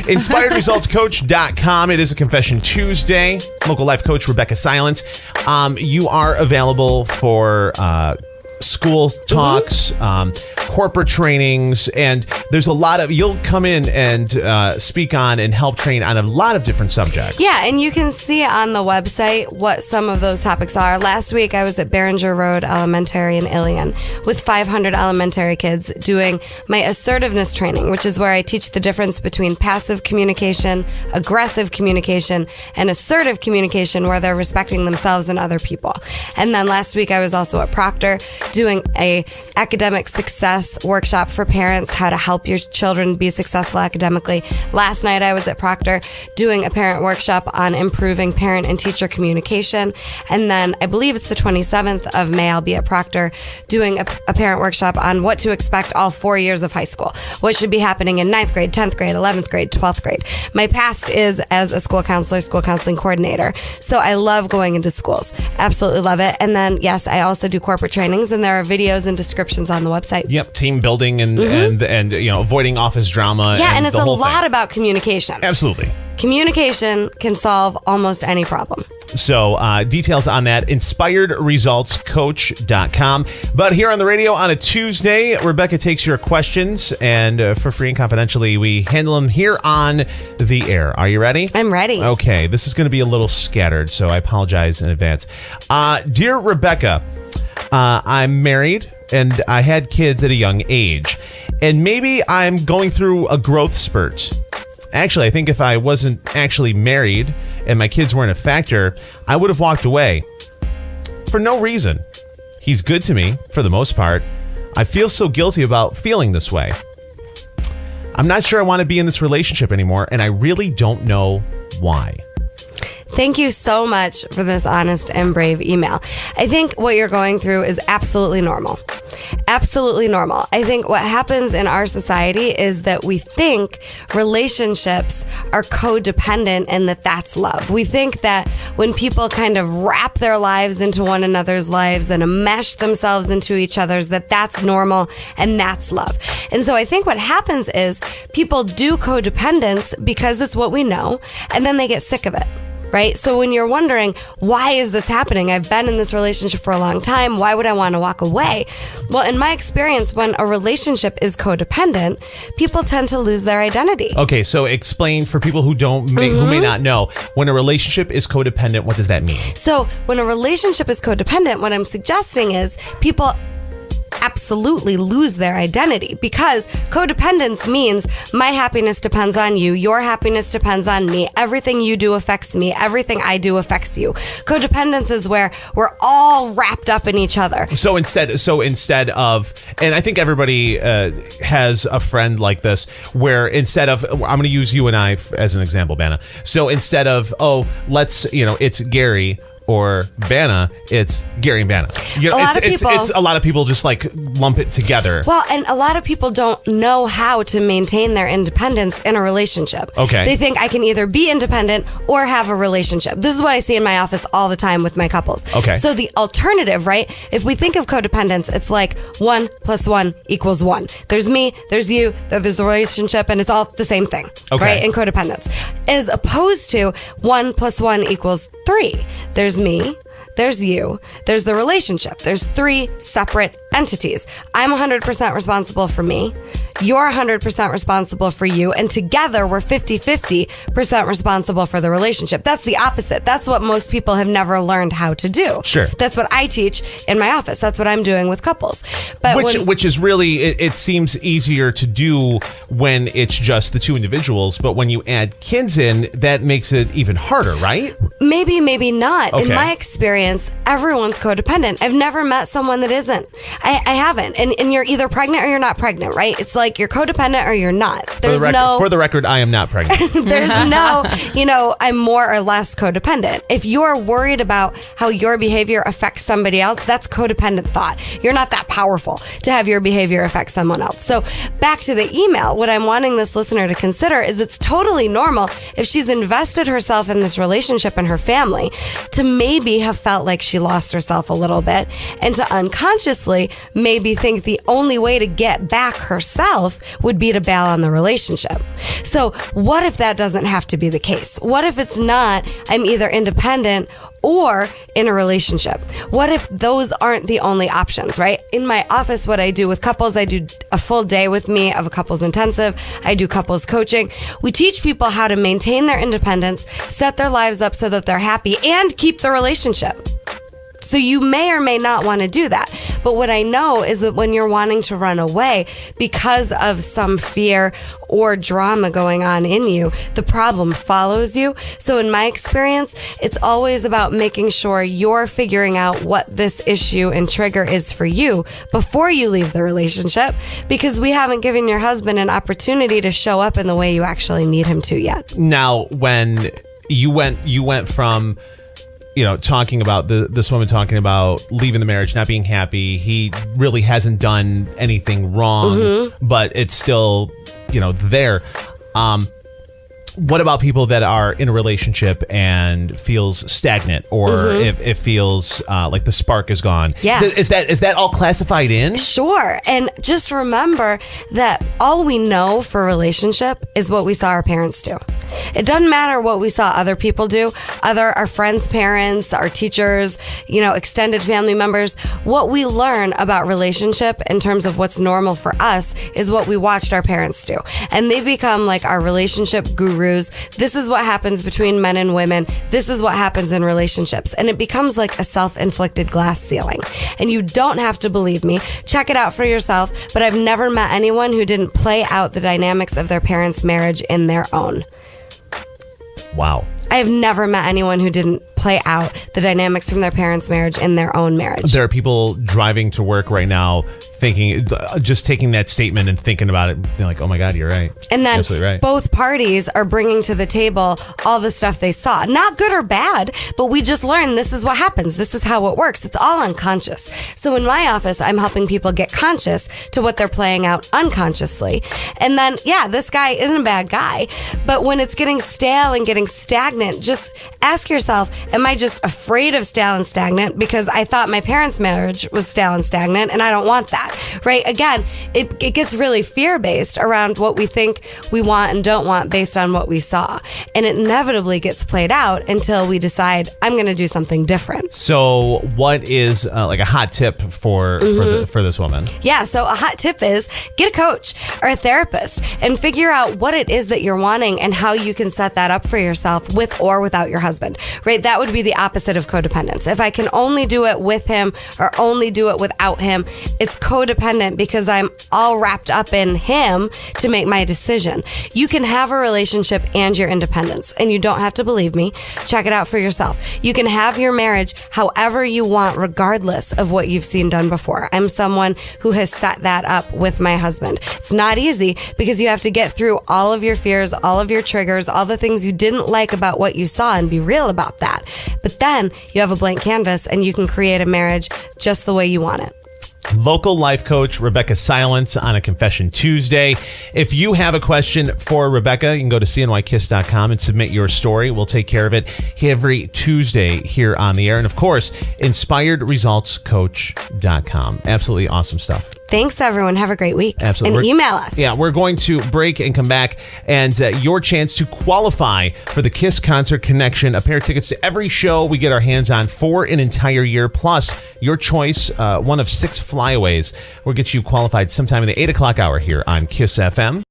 InspiredResultsCoach.com. It is a Confession Tuesday. Local life coach Rebeccah Silence. You are available for school talks, corporate trainings, and there's a lot of, you'll come in and speak on and help train on a lot of different subjects. Yeah, and you can see on the website what some of those topics are. Last week I was at Barringer Road Elementary in Ilion with 500 elementary kids doing my assertiveness training, which is where I teach the difference between passive communication, aggressive communication, and assertive communication where they're respecting themselves and other people. And then last week I was also at Proctor doing a academic success workshop for parents, how to help your children be successful academically. Last night I was at Proctor doing a parent workshop on improving parent and teacher communication. And then I believe it's the 27th of May, I'll be at Proctor doing a parent workshop on what to expect all 4 years of high school. What should be happening in 9th grade, 10th grade, 11th grade, 12th grade. My past is as a school counselor, school counseling coordinator. So I love going into schools. Absolutely love it. And then, yes, I also do corporate trainings, and there are videos and descriptions on the website. Yep, team building and you know, avoiding office drama. Yeah, and it's a lot about communication. Absolutely. Communication can solve almost any problem. So details on that, InspiredResultsCoach.com. But here on the radio on a Tuesday, Rebeccah takes your questions, and for free and confidentially, we handle them here on the air. Are you ready? I'm ready. Okay, this is going to be a little scattered, so I apologize in advance. Dear Rebeccah, I'm married and I had kids at a young age, and maybe I'm going through a growth spurt. Actually, I think if I wasn't actually married and my kids weren't a factor, I would have walked away. For no reason. He's good to me, for the most part. I feel so guilty about feeling this way. I'm not sure I want to be in this relationship anymore, and I really don't know why. Thank you so much for this honest and brave email. I think what you're going through is absolutely normal. Absolutely normal. I think what happens in our society is that we think relationships are codependent and that that's love. We think that when people kind of wrap their lives into one another's lives and enmesh themselves into each other's, that that's normal and that's love. And so I think what happens is people do codependence because it's what we know, and then they get sick of it. Right? So when you're wondering, why is this happening? I've been in this relationship for a long time. Why would I want to walk away? Well, in my experience, when a relationship is codependent, people tend to lose their identity. Okay, so explain for people who who may not know, when a relationship is codependent, what does that mean? So when a relationship is codependent, what I'm suggesting is people absolutely lose their identity, because codependence means my happiness depends on you, your happiness depends on me, everything you do affects me, everything I do affects you. Codependence is where we're all wrapped up in each other. So instead of, and I think everybody has a friend like this, where instead of, I'm going to use you and I as an example, Banna. So instead of, it's Gary or Banna, it's Gary and Banna. You know, it's a lot of people just like lump it together. Well, and a lot of people don't know how to maintain their independence in a relationship. Okay. They think I can either be independent or have a relationship. This is what I see in my office all the time with my couples. Okay. So the alternative, right? If we think of codependence, it's like 1 + 1 = 1. There's me, there's you, there's a relationship, and it's all the same thing. Okay. Right? In codependence. As opposed to 1 + 1 = 3. There's me, there's you, there's the relationship. There's 3 separate entities. I'm 100% responsible for me. You're 100% responsible for you. And together we're 50-50% responsible for the relationship. That's the opposite. That's what most people have never learned how to do. Sure. That's what I teach in my office. That's what I'm doing with couples. But which is really, it seems easier to do when it's just the two individuals. But when you add kids in, that makes it even harder, right? Maybe, maybe not. Okay. In my experience, everyone's codependent. I've never met someone that isn't. I haven't. And you're either pregnant or you're not pregnant, right? It's like you're codependent or you're not. There's for the record, I am not pregnant. There's no, I'm more or less codependent. If you're worried about how your behavior affects somebody else, that's codependent thought. You're not that powerful to have your behavior affect someone else. So back to the email, what I'm wanting this listener to consider is it's totally normal if she's invested herself in this relationship and her family to maybe have felt like she lost herself a little bit, and to unconsciously maybe think the only way to get back herself would be to bail on the relationship. So what if that doesn't have to be the case? What if it's not, I'm either independent or in a relationship? What if those aren't the only options, right? In my office, what I do with couples, I do a full day with me of a couples intensive. I do couples coaching. We teach people how to maintain their independence, set their lives up so that they're happy, and keep the relationship. So you may or may not want to do that. But what I know is that when you're wanting to run away because of some fear or drama going on in you, the problem follows you. So in my experience, it's always about making sure you're figuring out what this issue and trigger is for you before you leave the relationship, because we haven't given your husband an opportunity to show up in the way you actually need him to yet. Now, when you went from talking about this woman talking about leaving the marriage, not being happy. He really hasn't done anything wrong, but it's still, there. What about people that are in a relationship and feels stagnant, or if it feels like the spark is gone? Yeah. Is that all classified in? Sure. And just remember that all we know for relationship is what we saw our parents do. It doesn't matter what we saw other people do, our friends' parents, our teachers, extended family members. What we learn about relationship in terms of what's normal for us is what we watched our parents do. And they become like our relationship gurus. This is what happens between men and women. This is what happens in relationships. And it becomes like a self-inflicted glass ceiling. And you don't have to believe me. Check it out for yourself. But I've never met anyone who didn't play out the dynamics of their parents' marriage in their own. Wow. I have never met anyone who didn't play out the dynamics from their parents' marriage in their own marriage. There are people driving to work right now thinking, just taking that statement and thinking about it, they're like, oh my God, you're right. And then absolutely right. Both parties are bringing to the table all the stuff they saw. Not good or bad, but we just learned this is what happens. This is how it works. It's all unconscious. So in my office, I'm helping people get conscious to what they're playing out unconsciously. And then, this guy isn't a bad guy, but when it's getting stale and getting stagnant, just ask yourself, am I just afraid of stale and stagnant because I thought my parents' marriage was stale and stagnant and I don't want that, right? Again, it gets really fear-based around what we think we want and don't want based on what we saw. And it inevitably gets played out until we decide, I'm going to do something different. So what is like a hot tip for this woman? Yeah, so a hot tip is get a coach or a therapist and figure out what it is that you're wanting and how you can set that up for yourself with or without your husband, right? That would be the opposite of codependence. If I can only do it with him or only do it without him, it's codependent because I'm all wrapped up in him to make my decision. You can have a relationship and your independence, and you don't have to believe me. Check it out for yourself. You can have your marriage however you want, regardless of what you've seen done before. I'm someone who has set that up with my husband. It's not easy because you have to get through all of your fears, all of your triggers, all the things you didn't like about what you saw and be real about that. But then you have a blank canvas and you can create a marriage just the way you want it. Local life coach Rebeccah Silence on a Confession Tuesday. If you have a question for Rebeccah, you can go to cnykiss.com and submit your story. We'll take care of it every Tuesday here on the air. And of course, inspiredresultscoach.com. Absolutely awesome stuff. Thanks, everyone. Have a great week. Absolutely. And email us. Yeah, we're going to break and come back, and your chance to qualify for the Kiss Concert Connection, a pair of tickets to every show we get our hands on for an entire year, plus your choice, one of 6 flyaways. We'll get you qualified sometime in the 8 o'clock hour here on Kiss FM.